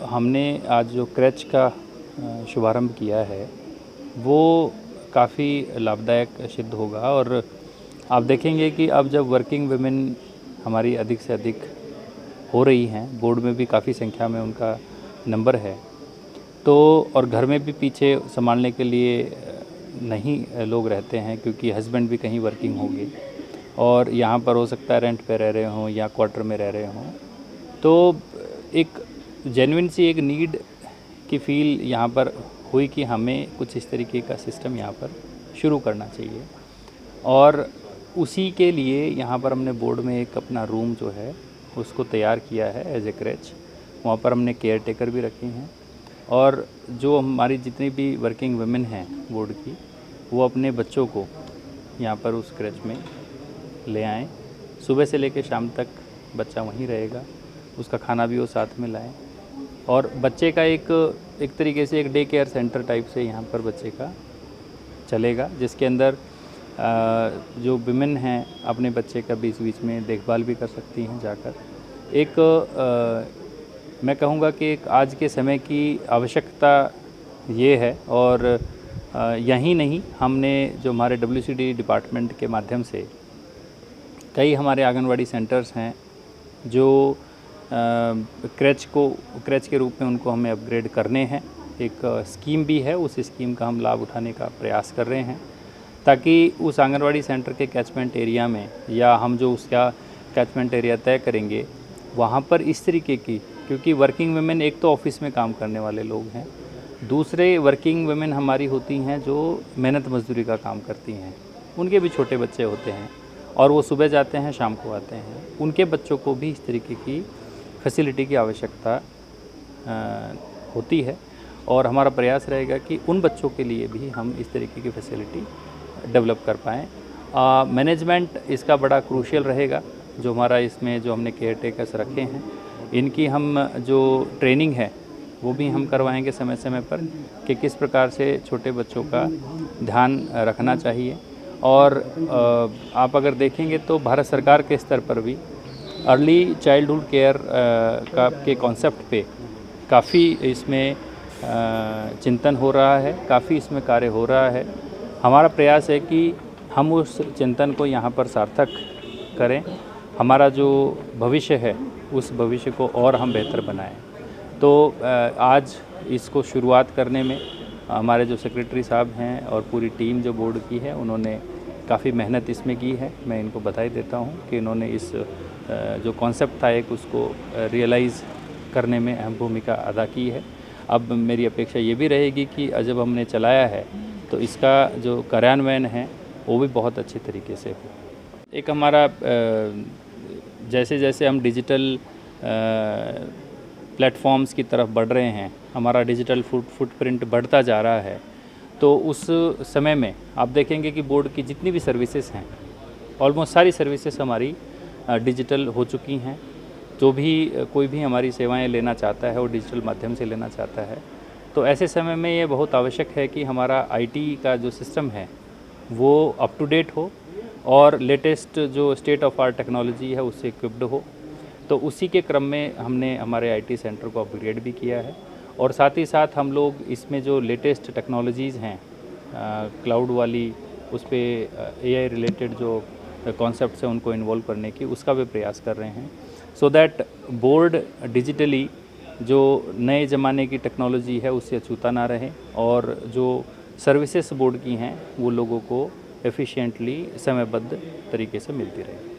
हमने आज जो क्रैच का शुभारंभ किया है वो काफ़ी लाभदायक सिद्ध होगा। और आप देखेंगे कि अब जब वर्किंग वुमेन हमारी अधिक से अधिक हो रही हैं, बोर्ड में भी काफ़ी संख्या में उनका नंबर है, तो और घर में भी पीछे संभालने के लिए नहीं लोग रहते हैं क्योंकि हस्बैंड भी कहीं वर्किंग होंगे और यहाँ पर हो सकता है रेंट पे रह रहे हों या क्वार्टर में रह रहे हों, तो एक जेन्युइन सी एक नीड की फील यहाँ पर हुई कि हमें कुछ इस तरीके का सिस्टम यहाँ पर शुरू करना चाहिए। और उसी के लिए यहाँ पर हमने बोर्ड में एक अपना रूम जो है उसको तैयार किया है एज ए क्रैच। वहाँ पर हमने केयर टेकर भी रखे हैं और जो हमारी जितनी भी वर्किंग वुमेन हैं बोर्ड की, वो अपने बच्चों को यहाँ पर उस क्रैच में ले आएँ। सुबह से लेकर शाम तक बच्चा वहीं रहेगा, उसका खाना भी वो साथ में लाएँ और बच्चे का एक तरीके से एक डे केयर सेंटर टाइप से यहाँ पर बच्चे का चलेगा, जिसके अंदर जो विमेन हैं अपने बच्चे का बीच बीच में देखभाल भी कर सकती हैं जाकर। मैं कहूँगा कि एक आज के समय की आवश्यकता ये है। और यहीं नहीं, हमने जो हमारे WCD डिपार्टमेंट के माध्यम से कई हमारे आंगनवाड़ी सेंटर्स हैं जो क्रैच के रूप में उनको हमें अपग्रेड करने हैं। एक स्कीम भी है, उस स्कीम का हम लाभ उठाने का प्रयास कर रहे हैं ताकि उस आंगनवाड़ी सेंटर के कैचमेंट एरिया में या हम जो उसका कैचमेंट एरिया तय करेंगे वहाँ पर इस तरीके की, क्योंकि वर्किंग वुमेन एक तो ऑफिस में काम करने वाले लोग हैं, दूसरे वर्किंग वुमेन हमारी होती हैं जो मेहनत मजदूरी का काम करती हैं, उनके भी छोटे बच्चे होते हैं और वो सुबह जाते हैं शाम को आते हैं। उनके बच्चों को भी इस तरीके की फैसिलिटी की आवश्यकता होती है और हमारा प्रयास रहेगा कि उन बच्चों के लिए भी हम इस तरीके की फैसिलिटी डेवलप कर पाएँ। मैनेजमेंट इसका बड़ा क्रूशियल रहेगा। जो हमारा इसमें जो हमने केयर टेकर्स रखे हैं, इनकी हम जो ट्रेनिंग है वो भी हम करवाएंगे समय समय पर कि किस प्रकार से छोटे बच्चों का ध्यान रखना चाहिए। और आप अगर देखेंगे तो भारत सरकार के स्तर पर भी अर्ली चाइल्डहुड केयर के कॉन्सेप्ट पे काफ़ी इसमें चिंतन हो रहा है, काफ़ी इसमें कार्य हो रहा है। हमारा प्रयास है कि हम उस चिंतन को यहाँ पर सार्थक करें, हमारा जो भविष्य है उस भविष्य को और हम बेहतर बनाएं। तो आज इसको शुरुआत करने में हमारे जो सेक्रेटरी साहब हैं और पूरी टीम जो बोर्ड की है, उन्होंने काफ़ी मेहनत इसमें की है। मैं इनको बधाई देता हूँ कि इन्होंने इस जो कॉन्सेप्ट था एक उसको रियलाइज़ करने में अहम भूमिका अदा की है। अब मेरी अपेक्षा ये भी रहेगी कि जब हमने चलाया है तो इसका जो कार्यान्वयन है वो भी बहुत अच्छे तरीके से हो। एक हमारा जैसे जैसे हम डिजिटल प्लेटफॉर्म्स की तरफ बढ़ रहे हैं, हमारा डिजिटल फुटप्रिंट बढ़ता जा रहा है, तो उस समय में आप देखेंगे कि बोर्ड की जितनी भी सर्विसेज हैं, ऑलमोस्ट सारी सर्विसेज हमारी डिजिटल हो चुकी हैं। जो भी कोई भी हमारी सेवाएं लेना चाहता है वो डिजिटल माध्यम से लेना चाहता है। तो ऐसे समय में ये बहुत आवश्यक है कि हमारा IT का जो सिस्टम है वो अप टू डेट हो और लेटेस्ट जो स्टेट ऑफ आर्ट टेक्नोलॉजी है उससे इक्विप्ड हो। तो उसी के क्रम में हमने हमारे IT सेंटर को अपग्रेड भी किया है और साथ ही साथ हम लोग इसमें जो लेटेस्ट टेक्नोलॉजीज़ हैं क्लाउड वाली, उस पर AI रिलेटेड जो कॉन्सेप्ट्स हैं उनको इन्वॉल्व करने की, उसका भी प्रयास कर रहे हैं सो दैट बोर्ड डिजिटली जो नए ज़माने की टेक्नोलॉजी है उससे अछूता ना रहे और जो सर्विसेज बोर्ड की हैं वो लोगों को एफिशिएंटली समयबद्ध तरीके से मिलती रहे।